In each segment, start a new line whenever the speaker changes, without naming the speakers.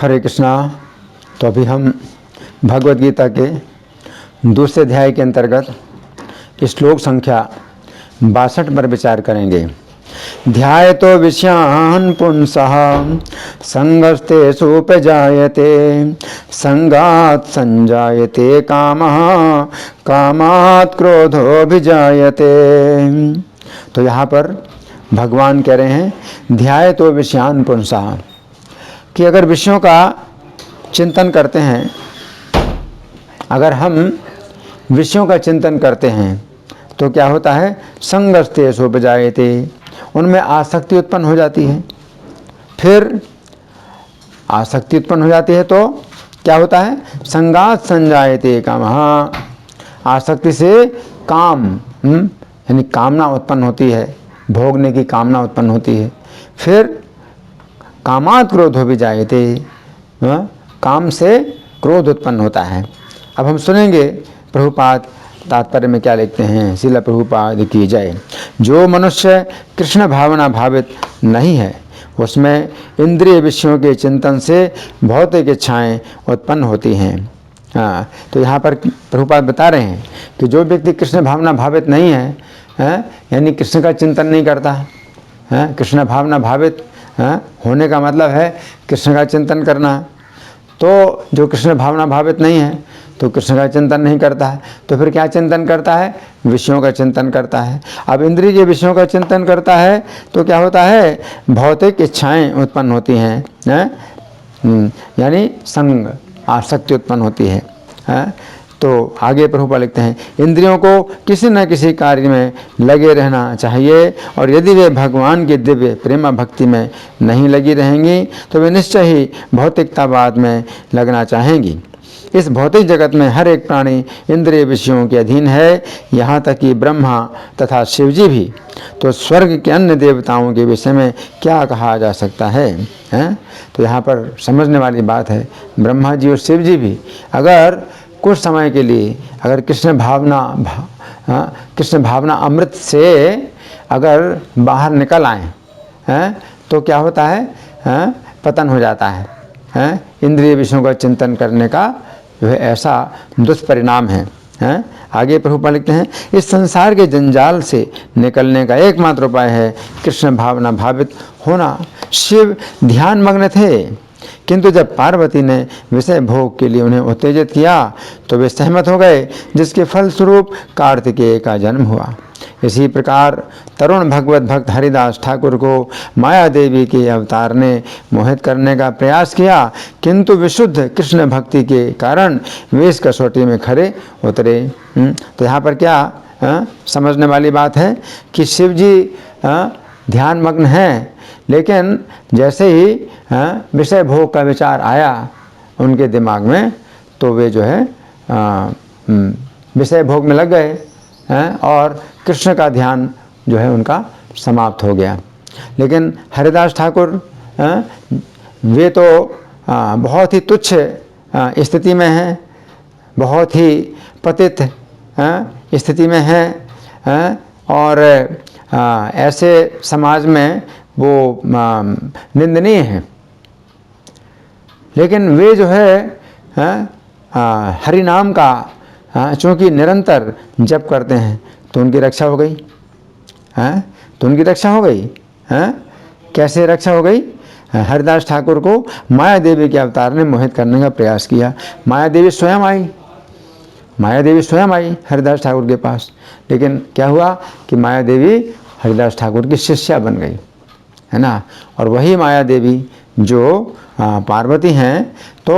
हरे कृष्णा। तो अभी हम भगवद गीता के दूसरे अध्याय के अंतर्गत श्लोक संख्या 62 पर विचार करेंगे। ध्यायतो विषयान् पुंसः संगस्तेषुपजायते संगात् संजायते कामः कामात् क्रोधोऽभिजायते। तो यहाँ पर भगवान कह रहे हैं ध्यायतो विषयान् पुंसः, कि अगर विषयों का चिंतन करते हैं, अगर हम विषयों का चिंतन करते हैं तो क्या होता है, संगस्तेषु उपजायते, उनमें आसक्ति उत्पन्न हो जाती है। फिर आसक्ति उत्पन्न हो जाती है तो क्या होता है, संगात् संजायते कामः, आसक्ति से काम यानी कामना उत्पन्न होती है, भोगने की कामना उत्पन्न होती है। फिर कामात् क्रोधो भी जायते, काम से क्रोध उत्पन्न होता है। अब हम सुनेंगे प्रभुपाद तात्पर्य में क्या लिखते हैं। श्रील प्रभुपाद की जय। जो मनुष्य कृष्ण भावना भावित नहीं है उसमें इंद्रिय विषयों के चिंतन से भौतिक इच्छाएं उत्पन्न होती हैं। हाँ, तो यहाँ पर प्रभुपाद बता रहे हैं कि जो व्यक्ति कृष्ण भावना भावित नहीं है, यानी कृष्ण का चिंतन नहीं करता है, कृष्ण भावना भावित होने का मतलब है कृष्ण का चिंतन करना। तो जो कृष्ण भावना भावित नहीं है तो कृष्ण का चिंतन नहीं करता है, तो फिर क्या चिंतन करता है, विषयों का चिंतन करता है। अब इंद्रिय विषयों का चिंतन करता है तो क्या होता है, भौतिक इच्छाएं उत्पन्न होती हैं, यानी संग आसक्ति उत्पन्न होती है। तो आगे प्रभुपाद लिखते हैं इंद्रियों को किसी न किसी कार्य में लगे रहना चाहिए, और यदि वे भगवान के दिव्य प्रेमा भक्ति में नहीं लगी रहेंगी तो वे निश्चय ही भौतिकतावाद में लगना चाहेंगी। इस भौतिक जगत में हर एक प्राणी इंद्रिय विषयों के अधीन है, यहाँ तक कि ब्रह्मा तथा शिवजी भी। तो स्वर्ग के अन्य देवताओं के विषय में क्या कहा जा सकता है, तो यहाँ पर समझने वाली बात है, ब्रह्मा जी और शिव जी भी अगर कुछ समय के लिए अगर कृष्ण भावना अमृत से अगर बाहर निकल आए तो क्या होता है, पतन हो जाता है। इंद्रिय विषयों का चिंतन करने का जो है ऐसा दुष्परिणाम है। आगे प्रभुपाद लिखते हैं इस संसार के जंजाल से निकलने का एकमात्र उपाय है कृष्ण भावना भावित होना। शिव ध्यान मग्न थे, किंतु जब पार्वती ने विषय भोग के लिए उन्हें उत्तेजित किया तो वे सहमत हो गए, जिसके फलस्वरूप कार्तिकेय का जन्म हुआ। इसी प्रकार तरुण भगवत भक्त हरिदास ठाकुर को माया देवी के अवतार ने मोहित करने का प्रयास किया, किंतु विशुद्ध कृष्ण भक्ति के कारण वे इस कसौटी में खरे उतरे। तो यहाँ पर क्या समझने वाली बात है कि शिव जी ध्यान मग्न हैं, लेकिन जैसे ही विषय भोग का विचार आया उनके दिमाग में तो वे जो है विषय भोग में लग गए और कृष्ण का ध्यान जो है उनका समाप्त हो गया। लेकिन हरिदास ठाकुर वे तो बहुत ही तुच्छ स्थिति में हैं, बहुत ही पतित स्थिति में हैं, और ऐसे समाज में वो निंदनीय हैं। लेकिन वे जो है हरि नाम का चूँकि निरंतर जप करते हैं तो उनकी रक्षा हो गई। तो उनकी रक्षा हो गई। कैसे रक्षा हो गई? हरिदास ठाकुर को माया देवी के अवतार ने मोहित करने का प्रयास किया। माया देवी स्वयं आई हरिदास ठाकुर के पास, लेकिन क्या हुआ कि माया देवी हरिदास ठाकुर की शिष्या बन गई, है ना। और वही माया देवी जो पार्वती हैं, तो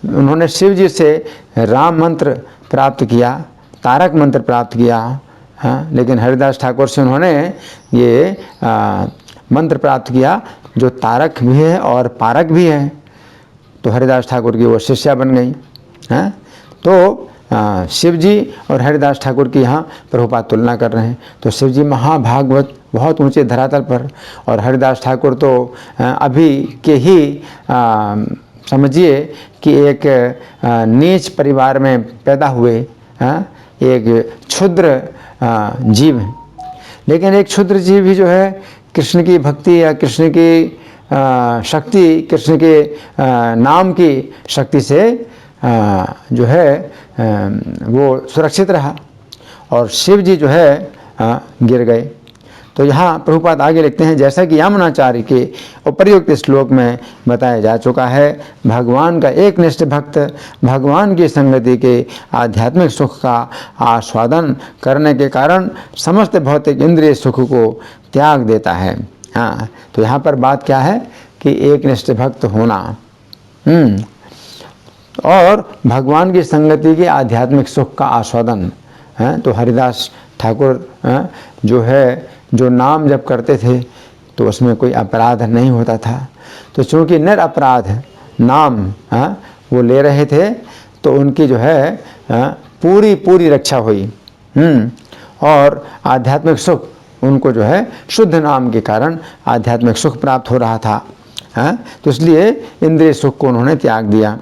उन्होंने शिव जी से राम मंत्र प्राप्त किया, तारक मंत्र प्राप्त किया, लेकिन हरिदास ठाकुर से उन्होंने ये मंत्र प्राप्त किया जो तारक भी है और पारक भी है। तो हरिदास ठाकुर की वो शिष्या बन गई। तो शिव जी और हरिदास ठाकुर की यहाँ प्रभुपाद तुलना कर रहे हैं। तो शिव जी महाभागवत बहुत ऊंचे धरातल पर, और हरिदास ठाकुर तो अभी के ही समझिए कि एक नीच परिवार में पैदा हुए एक क्षुद्र जीव हैं। लेकिन एक क्षुद्र जीव ही जो है कृष्ण की भक्ति या कृष्ण की शक्ति, कृष्ण के नाम की शक्ति से जो है वो सुरक्षित रहा और शिव जी जो है गिर गए। तो यहाँ प्रभुपाद आगे लिखते हैं, जैसा कि यामुनाचार्य के उपर्युक्त श्लोक में बताया जा चुका है, भगवान का एक निष्ठ भक्त भगवान की संगति के आध्यात्मिक सुख का आस्वादन करने के कारण समस्त भौतिक इंद्रिय सुख को त्याग देता है। हाँ, तो यहाँ पर बात क्या है कि एक निष्ठ भक्त होना और भगवान की संगति के आध्यात्मिक सुख का आस्वादन है। तो हरिदास ठाकुर जो है, जो नाम जप करते थे तो उसमें कोई अपराध नहीं होता था। तो चूँकि निरपराध नाम वो ले रहे थे तो उनकी जो है पूरी रक्षा हुई। और आध्यात्मिक सुख उनको जो है शुद्ध नाम के कारण आध्यात्मिक सुख प्राप्त हो रहा था। तो इसलिए इंद्रिय सुख को उन्होंने त्याग दिया।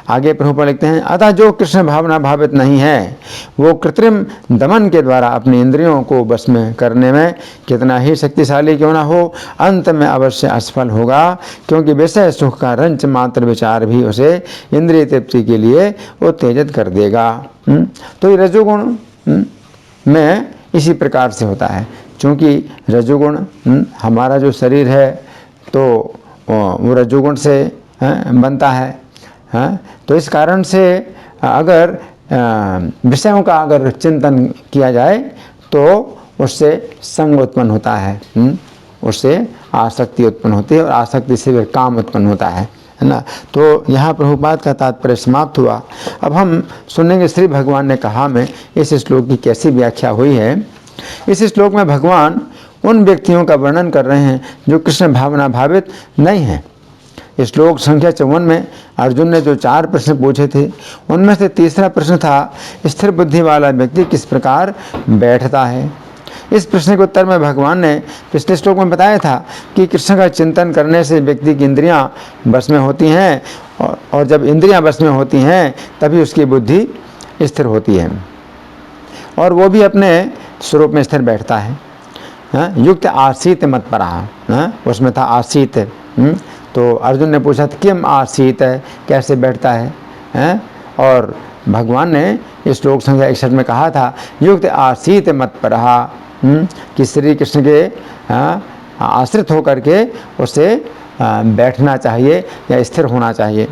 आगे प्रभुपाद लिखते हैं, अतः जो कृष्ण भावना भावित नहीं है वो कृत्रिम दमन के द्वारा अपनी इंद्रियों को बस में करने में कितना ही शक्तिशाली क्यों ना हो, अंत में अवश्य असफल होगा, क्योंकि विषय सुख का रंच मात्र विचार भी उसे इंद्रिय तृप्ति के लिए उत्तेजित कर देगा। तो ये रजोगुण में इसी प्रकार से होता है। चूँकि रजोगुण हमारा जो शरीर है तो वो रजोगुण से बनता है। तो इस कारण से अगर विषयों का अगर चिंतन किया जाए तो उससे संग उत्पन्न होता है, उससे आसक्ति उत्पन्न होती है और आसक्ति से फिर काम उत्पन्न होता है ना। तो यहाँ प्रभुपाद का तात्पर्य समाप्त हुआ। अब हम सुनेंगे श्री भगवान ने कहा में इस श्लोक की कैसी व्याख्या हुई है। इस श्लोक में भगवान उन व्यक्तियों का वर्णन कर रहे हैं जो कृष्ण भावना भावित नहीं हैं। श्लोक संख्या 54 में अर्जुन ने जो 4 प्रश्न पूछे थे उनमें से तीसरा प्रश्न था, स्थिर बुद्धि वाला व्यक्ति किस प्रकार बैठता है। इस प्रश्न के उत्तर में भगवान ने पिछले श्लोक में बताया था कि कृष्ण का चिंतन करने से व्यक्ति की इंद्रियां बस में होती हैं और जब इंद्रियां बस में होती हैं तभी उसकी बुद्धि स्थिर होती है और वो भी अपने स्वरूप में स्थिर बैठता है। युक्त आसीत मत परा, उसमें था आसीत। तो अर्जुन ने पूछा किम आसीत है, कैसे बैठता है, और भगवान ने इस श्लोक संख्या 61 में कहा था युक्त आसीत मत परहा, कि श्री कृष्ण के आश्रित होकर के उसे बैठना चाहिए या स्थिर होना चाहिए।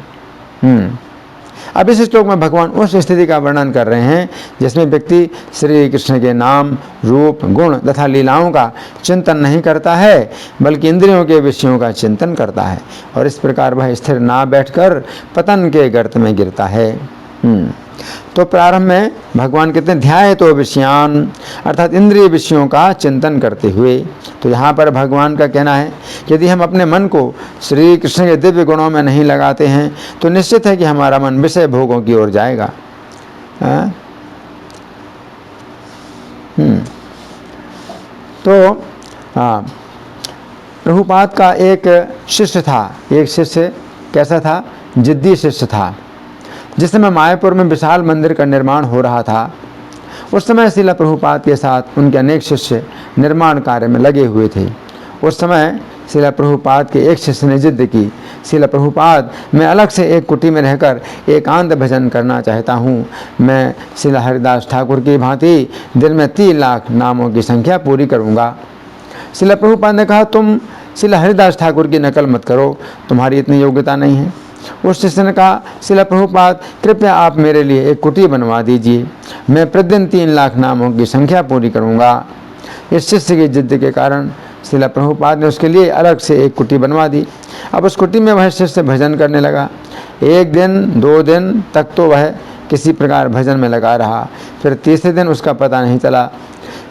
अब इस श्लोक में भगवान उस स्थिति का वर्णन कर रहे हैं जिसमें व्यक्ति श्री कृष्ण के नाम, रूप, गुण तथा लीलाओं का चिंतन नहीं करता है बल्कि इंद्रियों के विषयों का चिंतन करता है और इस प्रकार वह स्थिर ना बैठकर पतन के गर्त में गिरता है। तो प्रारंभ में भगवान कहते हैं ध्याय तो विषयान, अर्थात इंद्रिय विषयों का चिंतन करते हुए। तो यहाँ पर भगवान का कहना है यदि हम अपने मन को श्री कृष्ण के दिव्य गुणों में नहीं लगाते हैं तो निश्चित है कि हमारा मन विषय भोगों की ओर जाएगा। तो प्रभुपाद का एक शिष्य था, एक शिष्य कैसा था, जिद्दी शिष्य था। जिस समय मायापुर में विशाल मंदिर का निर्माण हो रहा था उस समय श्रील प्रभुपाद के साथ उनके अनेक शिष्य निर्माण कार्य में लगे हुए थे। उस समय श्रील प्रभुपाद के एक शिष्य ने जिद की, श्रील प्रभुपाद मैं अलग से एक कुटी में रहकर एकांत भजन करना चाहता हूँ। मैं श्रील हरिदास ठाकुर की भांति दिन में 3 लाख नामों की संख्या पूरी करूँगा। श्रील प्रभुपाद ने कहा तुम श्रील हरिदास ठाकुर की नकल मत करो, तुम्हारी इतनी योग्यता नहीं है। उस शिष्य ने कहा श्रील प्रभुपाद कृपया आप मेरे लिए एक कुटी बनवा दीजिए, मैं प्रतिदिन 3 लाख नामों की संख्या पूरी करूँगा। इस शिष्य की जिद के कारण श्रील प्रभुपाद ने उसके लिए अलग से एक कुटी बनवा दी। अब उस कुटी में वह शिष्य भजन करने लगा। 1 दिन 2 दिन तक तो वह किसी प्रकार भजन में लगा रहा, फिर तीसरे दिन उसका पता नहीं चला।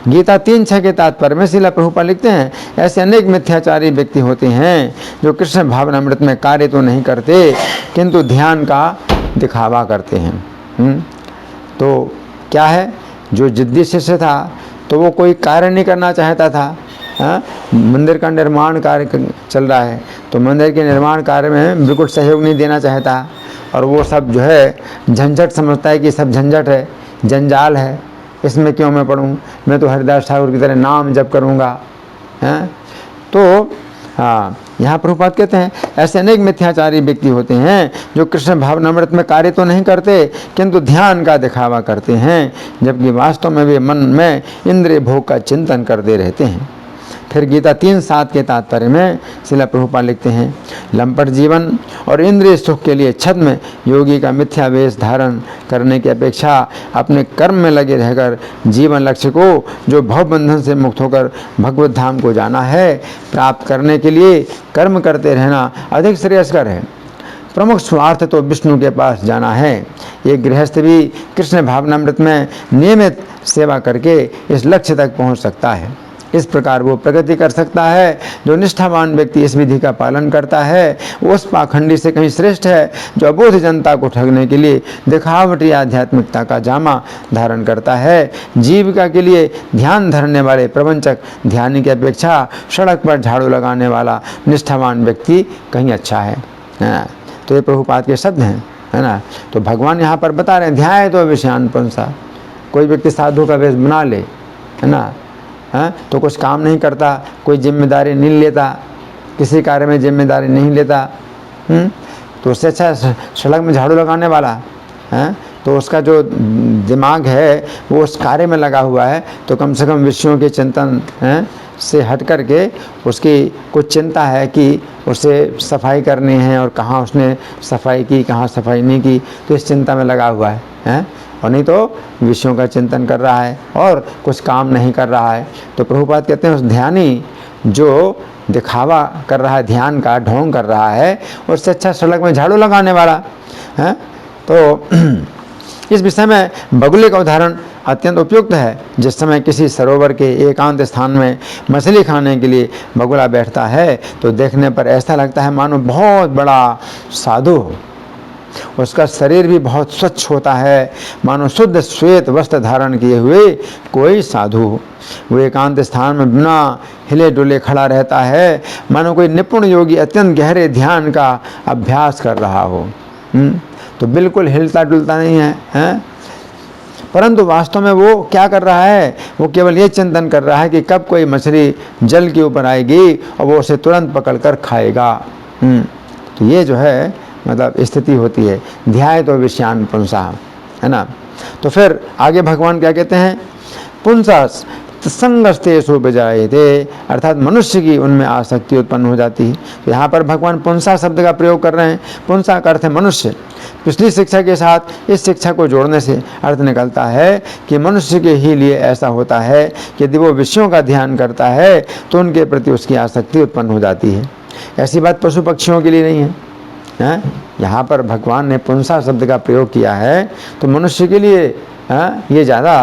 गीता 3:6 के तात्पर्य में श्रील प्रभुपाद लिखते हैं ऐसे अनेक मिथ्याचारी व्यक्ति होते हैं जो कृष्ण भावनामृत में कार्य तो नहीं करते किंतु ध्यान का दिखावा करते हैं। तो क्या है, जो जिद्दी शिष्य था तो वो कोई कार्य नहीं करना चाहता था। मंदिर का निर्माण कार्य चल रहा है तो मंदिर के निर्माण कार्य में बिल्कुल सहयोग नहीं देना चाहता और वो सब जो है झंझट समझता है कि सब झंझट है, जंजाल है, इसमें क्यों मैं पढ़ूँ, मैं तो हरिदास ठाकुर की तरह नाम जप करूँगा। तो यहाँ प्रभुपाद कहते हैं ऐसे अनेक मिथ्याचारी व्यक्ति होते हैं जो कृष्ण भावनामृत में कार्य तो नहीं करते किंतु ध्यान का दिखावा करते हैं, जबकि वास्तव में वे मन में इंद्रिय भोग का चिंतन करते रहते हैं। फिर गीता 3:7 के तात्पर्य में श्रील प्रभुपाद लिखते हैं, लंपट जीवन और इंद्रिय सुख के लिए छद्म योगी का मिथ्या वेश धारण करने की अपेक्षा अपने कर्म में लगे रहकर जीवन लक्ष्य को, जो भवबंधन से मुक्त होकर भगवत धाम को जाना है, प्राप्त करने के लिए कर्म करते रहना अधिक श्रेयस्कर है। प्रमुख स्वार्थ तो विष्णु के पास जाना है। एक गृहस्थ भी कृष्ण भावनामृत में नियमित सेवा करके इस लक्ष्य तक पहुंच सकता है। इस प्रकार वो प्रगति कर सकता है। जो निष्ठावान व्यक्ति इस विधि का पालन करता है वो उस पाखंडी से कहीं श्रेष्ठ है जो अबोध जनता को ठगने के लिए दिखावटी आध्यात्मिकता का जामा धारण करता है। जीविका के लिए ध्यान धरने वाले प्रवंचक ध्यानी की अपेक्षा सड़क पर झाड़ू लगाने वाला निष्ठावान व्यक्ति कहीं अच्छा है। तो ये प्रभुपाद के शब्द हैं, है ना। तो भगवान यहाँ पर बता रहे हैं, ध्याय तो विषयान पुंसा। कोई व्यक्ति साधु का वेश बना ले, है ना, तो कुछ काम नहीं करता, कोई जिम्मेदारी नहीं लेता, किसी कार्य में जिम्मेदारी नहीं लेता, तो उससे अच्छा सड़क में झाड़ू लगाने वाला है। तो उसका जो दिमाग है वो उस कार्य में लगा हुआ है, तो कम से कम विषयों के चिंतन से हट करके उसकी कुछ चिंता है कि उसे सफाई करनी है और कहाँ उसने सफाई की, कहाँ सफाई नहीं की, तो इस चिंता में लगा हुआ है। और नहीं तो विषयों का चिंतन कर रहा है और कुछ काम नहीं कर रहा है। तो प्रभुपाद कहते हैं उस ध्यानी जो दिखावा कर रहा है, ध्यान का ढोंग कर रहा है, उससे अच्छा सड़क में झाड़ू लगाने वाला है। तो इस विषय में बगुले का उदाहरण अत्यंत उपयुक्त है। जिस समय किसी सरोवर के एकांत स्थान में मछली खाने के लिए बगुला बैठता है तो देखने पर ऐसा लगता है मानो बहुत बड़ा साधु हो। उसका शरीर भी बहुत स्वच्छ होता है, मानो शुद्ध श्वेत वस्त्र धारण किए हुए कोई साधु हो। वो एकांत स्थान में बिना हिले डुले खड़ा रहता है, मानो कोई निपुण योगी अत्यंत गहरे ध्यान का अभ्यास कर रहा हो। तो बिल्कुल हिलता डुलता नहीं है, परंतु वास्तव में वो क्या कर रहा है, वो केवल ये चिंतन कर रहा है कि कब कोई मछली जल के ऊपर आएगी और वो उसे तुरंत पकड़कर खाएगा। तो ये जो है मतलब स्थिति होती है, ध्याय तो विषयान पुंसा, है ना। तो फिर आगे भगवान क्या कहते हैं, पुंसा संगस्तेषु विजायते, अर्थात मनुष्य की उनमें आसक्ति उत्पन्न हो जाती है। तो यहाँ पर भगवान पुंसा शब्द का प्रयोग कर रहे हैं। पुंसा का अर्थ है मनुष्य। पिछली शिक्षा के साथ इस शिक्षा को जोड़ने से अर्थ निकलता है कि मनुष्य के ही लिए ऐसा होता है कि यदि वो विषयों का ध्यान करता है तो उनके प्रति उसकी आसक्ति उत्पन्न हो जाती है। ऐसी बात पशु पक्षियों के लिए नहीं है। यहाँ पर भगवान ने पुंसा शब्द का प्रयोग किया है तो मनुष्य के लिए ये ज़्यादा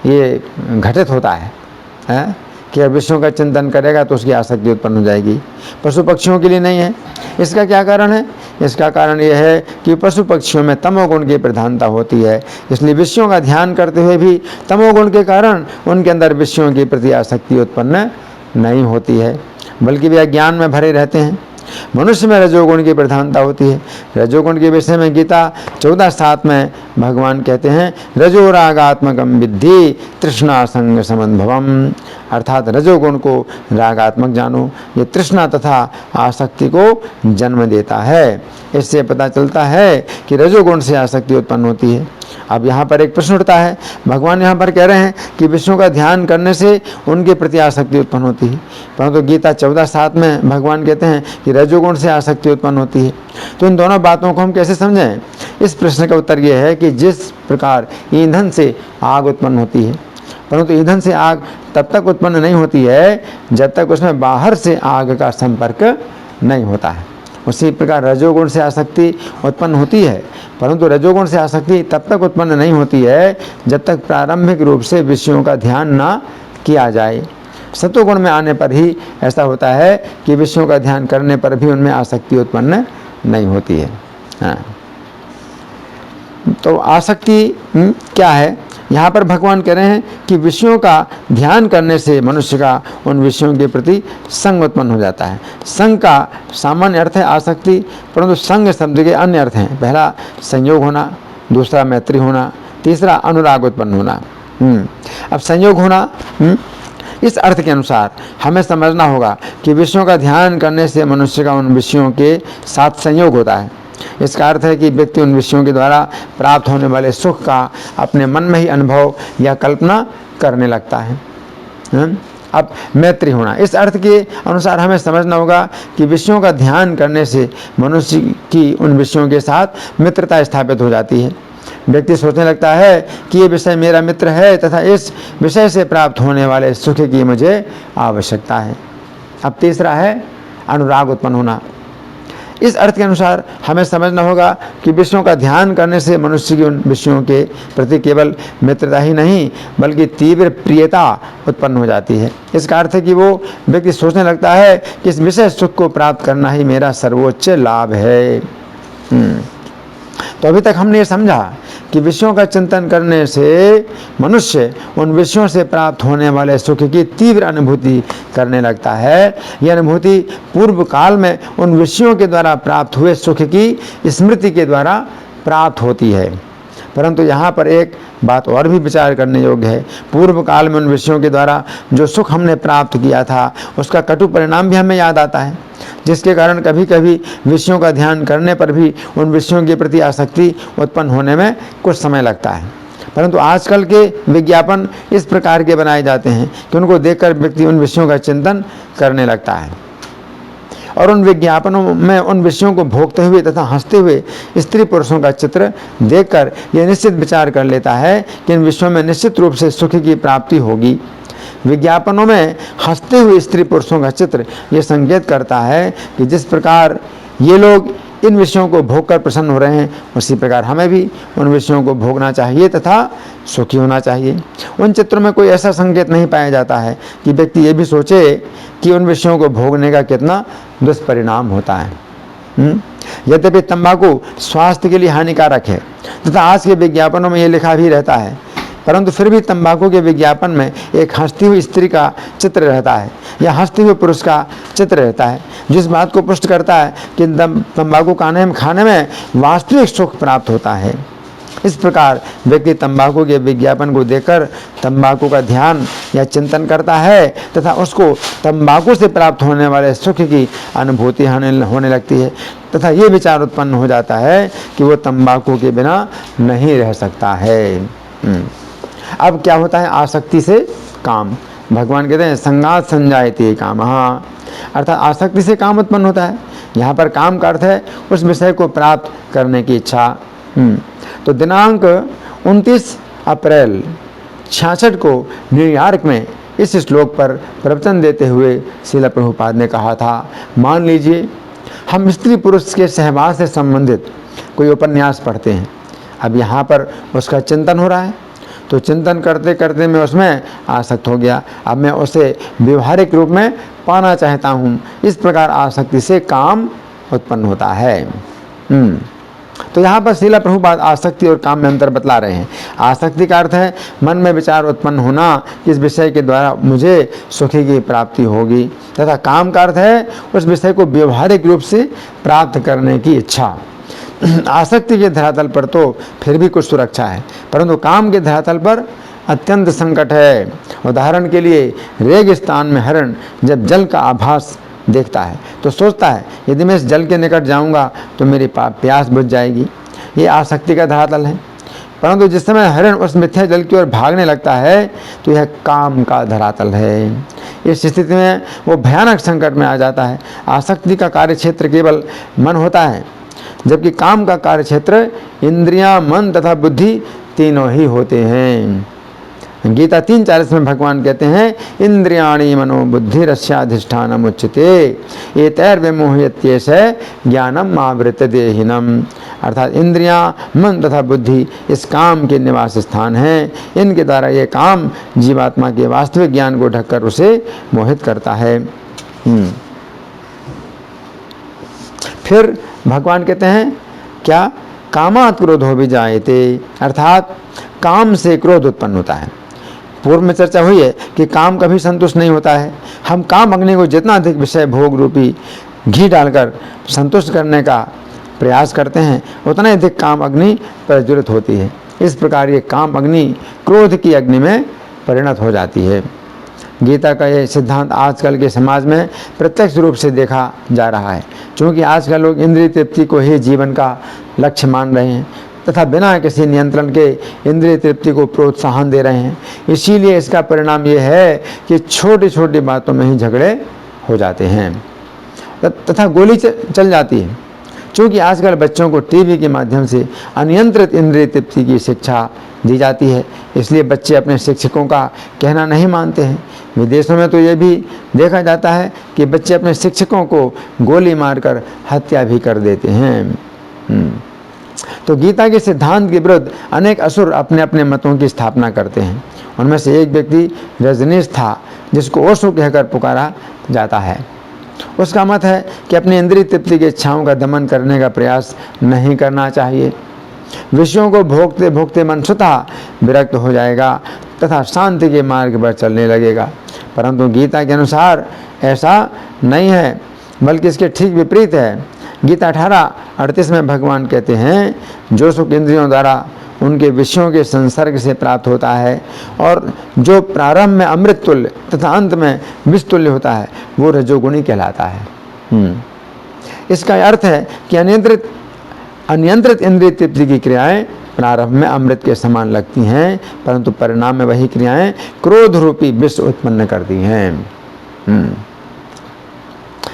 ये घटित होता है कि विषयों का चिंतन करेगा तो उसकी आसक्ति उत्पन्न हो जाएगी। पशु पक्षियों के लिए नहीं है। इसका क्या कारण है? इसका कारण यह है कि पशु पक्षियों में तमोगुण की प्रधानता होती है, इसलिए विषयों का ध्यान करते हुए भी तमोगुण के कारण उनके अंदर विषयों के प्रति आसक्ति उत्पन्न नहीं होती है, बल्कि वे ज्ञान में भरे रहते हैं। मनुष्य में रजोगुण की प्रधानता होती है। रजोगुण के विषय में गीता 14:7 में भगवान कहते हैं, रजोरागात्मकम विद्धि तृष्णा संग समन्भवम, अर्थात रजोगुण को रागात्मक जानो, ये तृष्णा तथा आसक्ति को जन्म देता है। इससे पता चलता है कि रजोगुण से आसक्ति उत्पन्न होती है। अब यहाँ पर एक प्रश्न उठता है, भगवान यहाँ पर कह रहे हैं कि विष्णु का ध्यान करने से उनके प्रति आसक्ति उत्पन्न होती है, परंतु गीता 14:7 में भगवान कहते हैं कि रजोगुण से आसक्ति उत्पन्न होती है। तो इन दोनों बातों को हम कैसे समझें? इस प्रश्न का उत्तर यह है कि जिस प्रकार ईंधन से आग उत्पन्न होती है, परंतु ईंधन से आग तब तक उत्पन्न नहीं होती है जब तक उसमें बाहर से आग का संपर्क नहीं होता है, उसी प्रकार रजोगुण से आसक्ति उत्पन्न होती है, परंतु रजोगुण से आसक्ति तब तक उत्पन्न नहीं होती है जब तक प्रारंभिक रूप से विषयों का ध्यान ना किया जाए। सत्वगुण में आने पर ही ऐसा होता है कि विषयों का ध्यान करने पर भी उनमें आसक्ति उत्पन्न नहीं होती है। तो आसक्ति क्या है? यहाँ पर भगवान कह रहे हैं कि विषयों का ध्यान करने से मनुष्य का उन विषयों के प्रति संग उत्पन्न हो जाता है। संग का सामान्य अर्थ है आसक्ति, परंतु संग शब्द के अन्य अर्थ हैं। पहला संयोग होना, दूसरा मैत्री होना, तीसरा अनुराग उत्पन्न होना। अब संयोग होना इस अर्थ के अनुसार हमें समझना होगा कि विषयों का ध्यान करने से मनुष्य का उन विषयों के साथ संयोग होता है। इसका अर्थ है कि व्यक्ति उन विषयों के द्वारा प्राप्त होने वाले सुख का अपने मन में ही अनुभव या कल्पना करने लगता है। अब मैत्री होना, इस अर्थ के अनुसार हमें समझना होगा कि विषयों का ध्यान करने से मनुष्य की उन विषयों के साथ मित्रता स्थापित हो जाती है। व्यक्ति सोचने लगता है कि ये विषय मेरा मित्र है तथा इस विषय से प्राप्त होने वाले सुख की मुझे आवश्यकता है। अब तीसरा है अनुराग उत्पन्न होना। इस अर्थ के अनुसार हमें समझना होगा कि विषयों का ध्यान करने से मनुष्य की उन विषयों के प्रति केवल मित्रता ही नहीं बल्कि तीव्र प्रियता उत्पन्न हो जाती है। इसका अर्थ है कि वो व्यक्ति सोचने लगता है कि इस विषय सुख को प्राप्त करना ही मेरा सर्वोच्च लाभ है। तो अभी तक हमने ये समझा कि विषयों का चिंतन करने से मनुष्य उन विषयों से प्राप्त होने वाले सुख की तीव्र अनुभूति करने लगता है। यह अनुभूति पूर्व काल में उन विषयों के द्वारा प्राप्त हुए सुख की स्मृति के द्वारा प्राप्त होती है। परंतु यहाँ पर एक बात और भी विचार करने योग्य है। पूर्व काल में उन विषयों के द्वारा जो सुख हमने प्राप्त किया था उसका कटु परिणाम भी हमें याद आता है, जिसके कारण कभी कभी विषयों का ध्यान करने पर भी उन विषयों के प्रति आसक्ति उत्पन्न होने में कुछ समय लगता है। परंतु आजकल के विज्ञापन इस प्रकार के बनाए जाते हैं कि उनको देखकर व्यक्ति उन विषयों का चिंतन करने लगता है और उन विज्ञापनों में उन विषयों को भोगते हुए तथा हंसते हुए स्त्री पुरुषों का चित्र देखकर यह निश्चित विचार कर लेता है कि इन विषयों में निश्चित रूप से सुख की प्राप्ति होगी। विज्ञापनों में हंसते हुए स्त्री पुरुषों का चित्र ये संकेत करता है कि जिस प्रकार ये लोग इन विषयों को भोगकर प्रसन्न हो रहे हैं उसी प्रकार हमें भी उन विषयों को भोगना चाहिए तथा सुखी होना चाहिए। उन चित्रों में कोई ऐसा संकेत नहीं पाया जाता है कि व्यक्ति ये भी सोचे कि उन विषयों को भोगने का कितना दुष्परिणाम होता है। यद्यपि तंबाकू स्वास्थ्य के लिए हानिकारक है तथा आज के विज्ञापनों में ये लिखा भी रहता है, परंतु फिर भी तंबाकू के विज्ञापन में एक हंसती हुई स्त्री का चित्र रहता है या हंसते हुए पुरुष का चित्र रहता है, जिस बात को पुष्ट करता है कि तंबाकू खाने में वास्तविक सुख प्राप्त होता है। इस प्रकार व्यक्ति तंबाकू के विज्ञापन को देखकर तंबाकू का ध्यान या चिंतन करता है तथा उसको तंबाकू से प्राप्त होने वाले सुख की अनुभूति होने लगती है तथा ये विचार उत्पन्न हो जाता है कि वो तंबाकू के बिना नहीं रह सकता है। अब क्या होता है आसक्ति से काम। भगवान कहते हैं संगात संजायते कामः, अर्थात आसक्ति से काम उत्पन्न होता है। यहाँ पर काम का अर्थ है उस विषय को प्राप्त करने की इच्छा। तो दिनांक 29 अप्रैल 66 को न्यूयॉर्क में इस श्लोक पर प्रवचन देते हुए श्रील प्रभुपाद ने कहा था, मान लीजिए हम स्त्री पुरुष के सहवास से संबंधित कोई उपन्यास पढ़ते हैं। अब यहाँ पर उसका चिंतन हो रहा है, तो चिंतन करते करते मैं उसमें आसक्त हो गया। अब मैं उसे व्यवहारिक रूप में पाना चाहता हूँ। इस प्रकार आसक्ति से काम उत्पन्न होता है। तो यहाँ पर श्रील प्रभुपाद आसक्ति और काम में अंतर बतला रहे हैं। आसक्ति का अर्थ है मन में विचार उत्पन्न होना कि इस विषय के द्वारा मुझे सुखी की प्राप्ति होगी, तथा काम का अर्थ है उस विषय को व्यवहारिक रूप से प्राप्त करने की इच्छा। आसक्ति के धरातल पर तो फिर भी कुछ सुरक्षा है, परंतु काम के धरातल पर अत्यंत संकट है। उदाहरण के लिए रेगिस्तान में हरण जब जल का आभास देखता है तो सोचता है यदि मैं इस जल के निकट जाऊंगा तो मेरी प्यास बुझ जाएगी। ये आसक्ति का धरातल है। परंतु जिस समय हरण उस मिथ्या जल की ओर भागने लगता है तो यह काम का धरातल है। इस स्थिति में वो भयानक संकट में आ जाता है। आसक्ति का कार्यक्षेत्र केवल मन होता है, जबकि काम का कार्यक्षेत्र इंद्रियां, मन तथा बुद्धि तीनों ही होते हैं। गीता 3:40 में भगवान कहते हैं इंद्रियाणि मनो बुद्धि रस्याधिष्ठानम उच्यते एतैर्विमोह्यत्येष ज्ञानम आवृत देहिनम, अर्थात इंद्रियां, मन तथा बुद्धि इस काम के निवास स्थान हैं। इनके द्वारा ये काम जीवात्मा के वास्तविक ज्ञान को ढककर उसे मोहित करता है। फिर भगवान कहते हैं क्या, कामात् क्रोधो विजायते, अर्थात काम से क्रोध उत्पन्न होता है। पूर्व में चर्चा हुई है कि काम कभी संतुष्ट नहीं होता है। हम काम अग्नि को जितना अधिक विषय भोग रूपी घी डालकर संतुष्ट करने का प्रयास करते हैं उतना ही अधिक काम अग्नि प्रज्वलित होती है। इस प्रकार ये काम अग्नि क्रोध की अग्नि में परिणत हो जाती है। गीता का ये सिद्धांत आजकल के समाज में प्रत्यक्ष रूप से देखा जा रहा है, क्योंकि आजकल लोग इंद्रिय तृप्ति को ही जीवन का लक्ष्य मान रहे हैं तथा बिना किसी नियंत्रण के इंद्रिय तृप्ति को प्रोत्साहन दे रहे हैं। इसीलिए इसका परिणाम ये है कि छोटी छोटी बातों में ही झगड़े हो जाते हैं तथा गोली चल जाती है। क्योंकि आजकल बच्चों को टीवी के माध्यम से अनियंत्रित इंद्रिय तृप्ति की शिक्षा दी जाती है, इसलिए बच्चे अपने शिक्षकों का कहना नहीं मानते हैं। विदेशों में तो ये भी देखा जाता है कि बच्चे अपने शिक्षकों को गोली मारकर हत्या भी कर देते हैं। तो गीता के सिद्धांत के विरुद्ध अनेक असुर अपने अपने मतों की स्थापना करते हैं। उनमें से एक व्यक्ति रजनीश था, जिसको ओशो कहकर पुकारा जाता है। उसका मत है कि अपनी इंद्रिय तृप्ति की इच्छाओं का दमन करने का प्रयास नहीं करना चाहिए। विषयों को भोगते भोगते मन स्वतः विरक्त हो जाएगा तथा शांति के मार्ग पर चलने लगेगा। परंतु गीता के अनुसार ऐसा नहीं है, बल्कि इसके ठीक विपरीत है। गीता 18:38 में भगवान कहते हैं, जो सुख इंद्रियों द्वारा उनके विषयों के संसर्ग से प्राप्त होता है और जो प्रारंभ में अमृत तुल्य तथा अंत में विष तुल्य होता है, वो रजोगुणी कहलाता है। इसका अर्थ है कि अनियंत्रित इंद्रिय तृप्ति की क्रियाएं प्रारंभ में अमृत के समान लगती हैं, परंतु परिणाम में वही क्रियाएं क्रोध रूपी विष उत्पन्न करती हैं।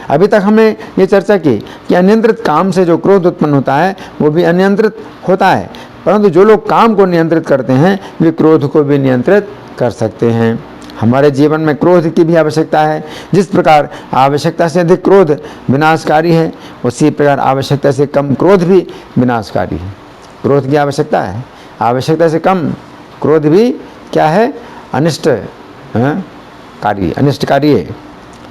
अभी तक हमने ये चर्चा की कि अनियंत्रित काम से जो क्रोध उत्पन्न होता है वो भी अनियंत्रित होता है, परंतु जो लोग काम को नियंत्रित करते हैं वे क्रोध को भी नियंत्रित कर सकते हैं। हमारे जीवन में क्रोध की भी आवश्यकता है। जिस प्रकार आवश्यकता से अधिक क्रोध विनाशकारी है, उसी प्रकार आवश्यकता से कम क्रोध भी विनाशकारी है। क्रोध की आवश्यकता है, आवश्यकता से कम क्रोध भी क्या है? अनिष्टकारी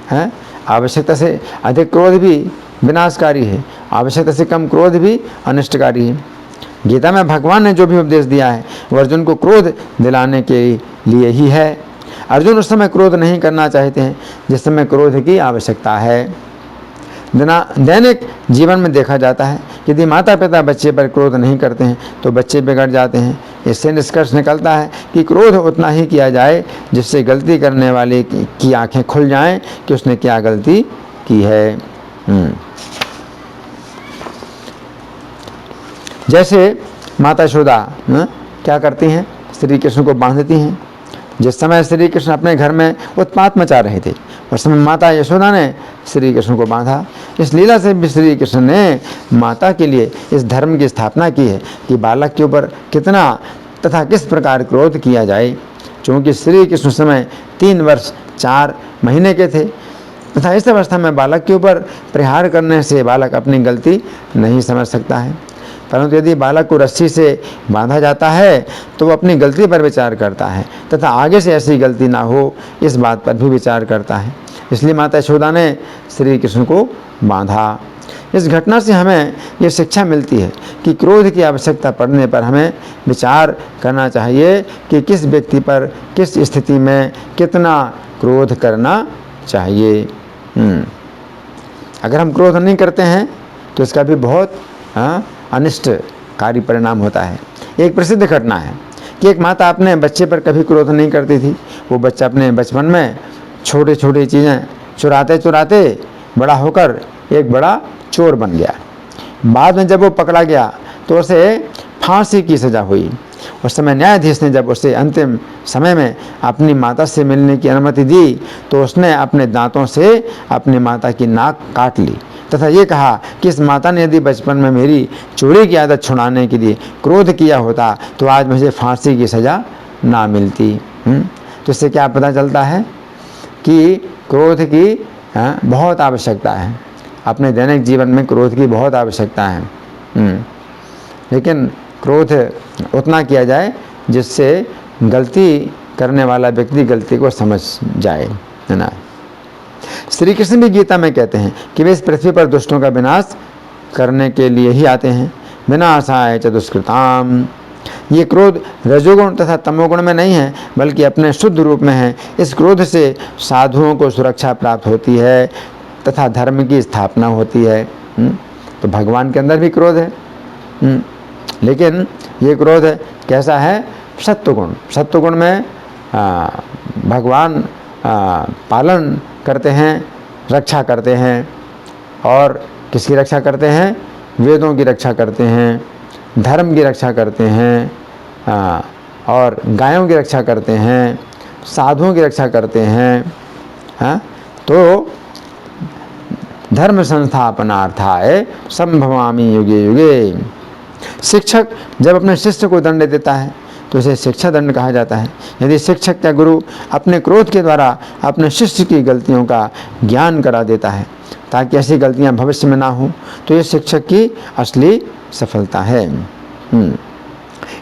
है। आवश्यकता से अधिक क्रोध भी विनाशकारी है, आवश्यकता से कम क्रोध भी अनिष्टकारी है। गीता में भगवान ने जो भी उपदेश दिया है वो अर्जुन को क्रोध दिलाने के लिए ही है। अर्जुन उस समय क्रोध नहीं करना चाहते हैं जिस समय क्रोध की आवश्यकता है। दैनिक जीवन में देखा जाता है कि यदि माता पिता बच्चे पर क्रोध नहीं करते हैं तो बच्चे बिगड़ जाते हैं। इससे निष्कर्ष निकलता है कि क्रोध उतना ही किया जाए जिससे गलती करने वाले की आंखें खुल जाएं कि उसने क्या गलती की है। जैसे माता यशोदा क्या करती हैं? श्री कृष्ण को बांधती हैं। जिस समय श्री कृष्ण अपने घर में उत्पात मचा रहे थे, उस समय माता यशोदा ने श्री कृष्ण को बांधा। इस लीला से भी श्री कृष्ण ने माता के लिए इस धर्म की स्थापना की है कि बालक के ऊपर कितना तथा किस प्रकार क्रोध किया जाए। क्योंकि श्री कृष्ण समय 3 वर्ष 4 महीने के थे तथा इस अवस्था में बालक के ऊपर प्रहार करने से बालक अपनी गलती नहीं समझ सकता है, परंतु यदि बालक को रस्सी से बांधा जाता है तो वो अपनी गलती पर विचार करता है तथा आगे से ऐसी गलती ना हो इस बात पर भी विचार करता है। इसलिए माता यशोदा ने श्री कृष्ण को बांधा। इस घटना से हमें ये शिक्षा मिलती है कि क्रोध की आवश्यकता पड़ने पर हमें विचार करना चाहिए कि किस व्यक्ति पर किस स्थिति में कितना क्रोध करना चाहिए। अगर हम क्रोध नहीं करते हैं तो इसका भी बहुत अनिष्टकारी परिणाम होता है। एक प्रसिद्ध घटना है कि एक माता अपने बच्चे पर कभी क्रोध नहीं करती थी। वो बच्चा अपने बचपन में छोटी छोटी चीज़ें चुराते चुराते बड़ा होकर एक बड़ा चोर बन गया। बाद में जब वो पकड़ा गया तो उसे फांसी की सज़ा हुई। उस समय न्यायाधीश ने जब उसे अंतिम समय में अपनी माता से मिलने की अनुमति दी तो उसने अपने दांतों से अपनी माता की नाक काट ली तथा ये कहा कि इस माता ने यदि बचपन में मेरी चोरी की आदत छुड़ाने के लिए क्रोध किया होता तो आज मुझे फांसी की सज़ा ना मिलती। तो इससे क्या पता चलता है कि क्रोध की बहुत आवश्यकता है। अपने दैनिक जीवन में क्रोध की बहुत आवश्यकता है, लेकिन क्रोध उतना किया जाए जिससे गलती करने वाला व्यक्ति गलती को समझ जाए, है ना। श्री कृष्ण भी गीता में कहते हैं कि वे इस पृथ्वी पर दुष्टों का विनाश करने के लिए ही आते हैं। विनाशाय च दुष्कृताम। ये क्रोध रजोगुण तथा तमोगुण में नहीं है बल्कि अपने शुद्ध रूप में है। इस क्रोध से साधुओं को सुरक्षा प्राप्त होती है तथा धर्म की स्थापना होती है। तो भगवान के अंदर भी क्रोध है, लेकिन ये क्रोध कैसा है? सत्वगुण। सत्वगुण में भगवान पालन करते हैं, रक्षा करते हैं। और किसकी रक्षा करते हैं? वेदों की रक्षा करते हैं, धर्म की रक्षा करते हैं, और गायों की रक्षा करते हैं, साधुओं की रक्षा करते हैं। तो धर्म संस्थापनार्थाय संभवामि युगे युगे। शिक्षक जब अपने शिष्य को दंड देता है तो इसे शिक्षा दंड कहा जाता है। यदि शिक्षक या गुरु अपने क्रोध के द्वारा अपने शिष्य की गलतियों का ज्ञान करा देता है ताकि ऐसी गलतियां भविष्य में ना हो, तो ये शिक्षक की असली सफलता है।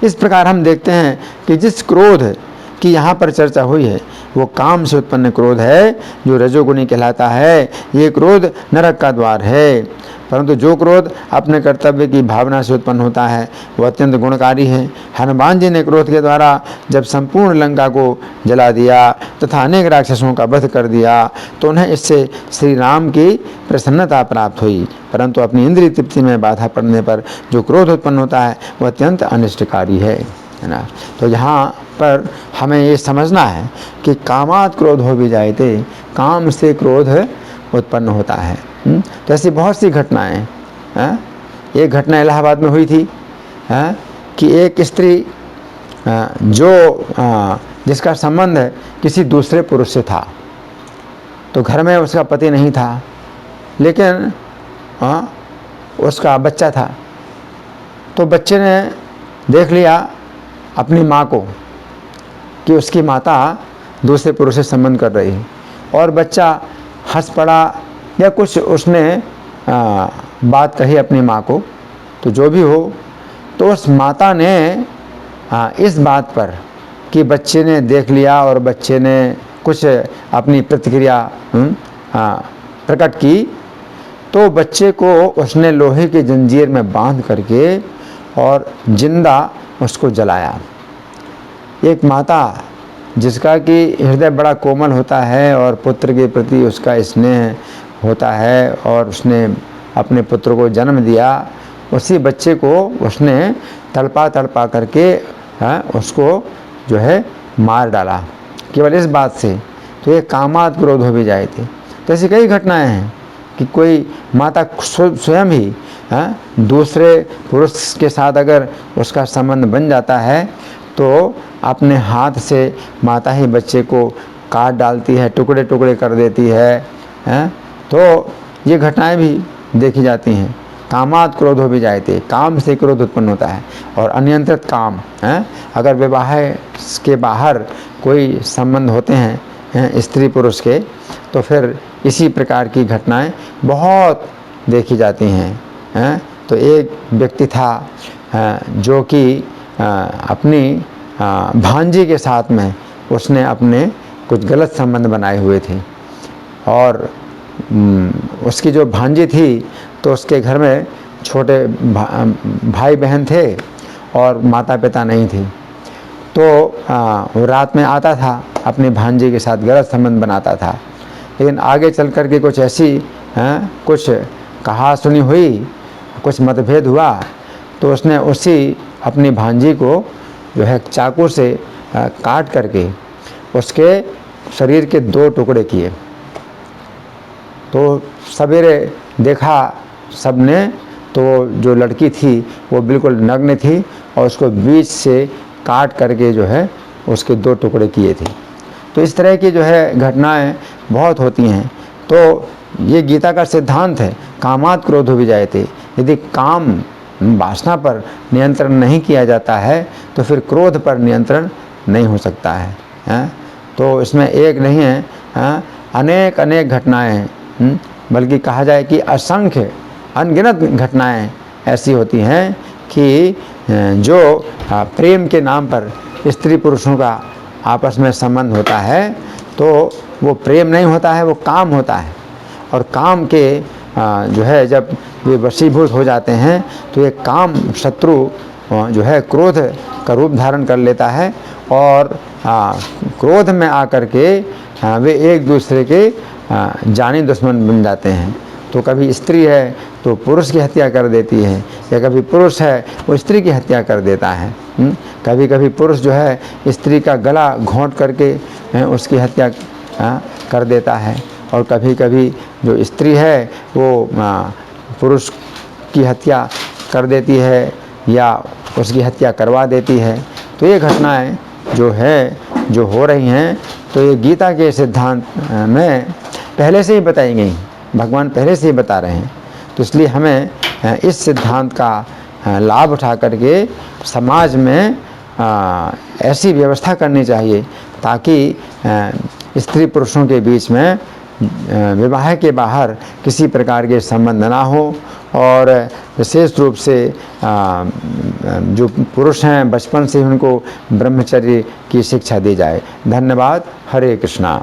इस प्रकार हम देखते हैं कि जिस क्रोध की यहाँ पर चर्चा हुई है वो काम से उत्पन्न क्रोध है, जो रजोगुणी कहलाता है। ये क्रोध नरक का द्वार है। परंतु जो क्रोध अपने कर्तव्य की भावना से उत्पन्न होता है वह अत्यंत गुणकारी है। हनुमान जी ने क्रोध के द्वारा जब संपूर्ण लंका को जला दिया तथा अनेक राक्षसों का वध कर दिया तो उन्हें इससे श्री राम की प्रसन्नता प्राप्त हुई। परंतु अपनी इंद्रिय तृप्ति में बाधा पड़ने पर जो क्रोध उत्पन्न होता है वह अत्यंत अनिष्टकारी है ना। तो यहाँ पर हमें ये समझना है कि कामात् क्रोधो विजायते, काम से क्रोध उत्पन्न होता है। तो ऐसी बहुत सी घटनाएं हैं। एक घटना इलाहाबाद में हुई थी कि एक स्त्री जो जिसका संबंध किसी दूसरे पुरुष से था, तो घर में उसका पति नहीं था लेकिन उसका बच्चा था। तो बच्चे ने देख लिया अपनी माँ को कि उसकी माता दूसरे पुरुष से संबंध कर रही है, और बच्चा हंस पड़ा या कुछ उसने बात कही अपनी माँ को। तो जो भी हो, तो उस माता ने इस बात पर कि बच्चे ने देख लिया और बच्चे ने कुछ अपनी प्रतिक्रिया प्रकट की, तो बच्चे को उसने लोहे की जंजीर में बांध करके और जिंदा उसको जलाया। एक माता जिसका कि हृदय बड़ा कोमल होता है और पुत्र के प्रति उसका स्नेह होता है और उसने अपने पुत्र को जन्म दिया, उसी बच्चे को उसने तड़पा तड़पा करके उसको जो है मार डाला केवल इस बात से। तो ये कामात् क्रोधो विजायते। तो ऐसी कई घटनाएं हैं कि कोई माता स्वयं ही दूसरे पुरुष के साथ अगर उसका संबंध बन जाता है तो अपने हाथ से माता ही बच्चे को काट डालती है, टुकड़े टुकड़े कर देती है। तो ये घटनाएं भी देखी जाती हैं। कामात् क्रोधो विजायते, काम से क्रोध उत्पन्न होता है। और अनियंत्रित काम अगर विवाह के बाहर कोई संबंध होते हैं स्त्री पुरुष के, तो फिर इसी प्रकार की घटनाएं बहुत देखी जाती हैं। तो एक व्यक्ति था जो कि अपनी भांजी के साथ में उसने अपने कुछ गलत संबंध बनाए हुए थे, और उसकी जो भांजी थी तो उसके घर में छोटे भाई बहन थे और माता पिता नहीं थी। तो वो रात में आता था, अपनी भांजी के साथ गलत संबंध बनाता था। लेकिन आगे चल कर के कुछ ऐसी कुछ कहा सुनी हुई, कुछ मतभेद हुआ, तो उसने उसी अपनी भांजी को जो है चाकू से काट करके उसके शरीर के 2 टुकड़े किए। तो सवेरे देखा सबने, तो जो लड़की थी वो बिल्कुल नग्न थी और उसको बीच से काट करके जो है उसके 2 टुकड़े किए थे। तो इस तरह की जो है घटनाएं बहुत होती हैं। तो ये गीता का सिद्धांत है, कामात् क्रोधो विजायते। यदि काम वासना पर नियंत्रण नहीं किया जाता है तो फिर क्रोध पर नियंत्रण नहीं हो सकता है। तो इसमें एक नहीं है, अनेक अनेक घटनाएं हैं, बल्कि कहा जाए कि असंख्य अनगिनत घटनाएं ऐसी होती हैं कि जो प्रेम के नाम पर स्त्री पुरुषों का आपस में संबंध होता है तो वो प्रेम नहीं होता है, वो काम होता है। और काम के जो है जब वे वशीभूत हो जाते हैं तो ये काम शत्रु जो है क्रोध का रूप धारण कर लेता है, और क्रोध में आकर के वे एक दूसरे के जानी दुश्मन बन जाते हैं। तो कभी स्त्री है तो पुरुष की हत्या कर देती है, या कभी पुरुष है वो स्त्री की हत्या कर देता है। कभी कभी पुरुष जो है स्त्री का गला घोंट करके उसकी हत्या कर देता है। और कभी कभी जो स्त्री है वो पुरुष की हत्या कर देती है या उसकी हत्या करवा देती है। तो ये घटनाएं जो हो रही हैं, तो ये गीता के सिद्धांत में पहले से ही बताई गई, भगवान पहले से ही बता रहे हैं। तो इसलिए हमें इस सिद्धांत का लाभ उठा करके समाज में ऐसी व्यवस्था करनी चाहिए ताकि स्त्री पुरुषों के बीच में विवाह के बाहर किसी प्रकार के संबंध ना हो, और विशेष रूप से जो पुरुष हैं बचपन से उनको ब्रह्मचर्य की शिक्षा दी जाए। धन्यवाद। हरे कृष्णा।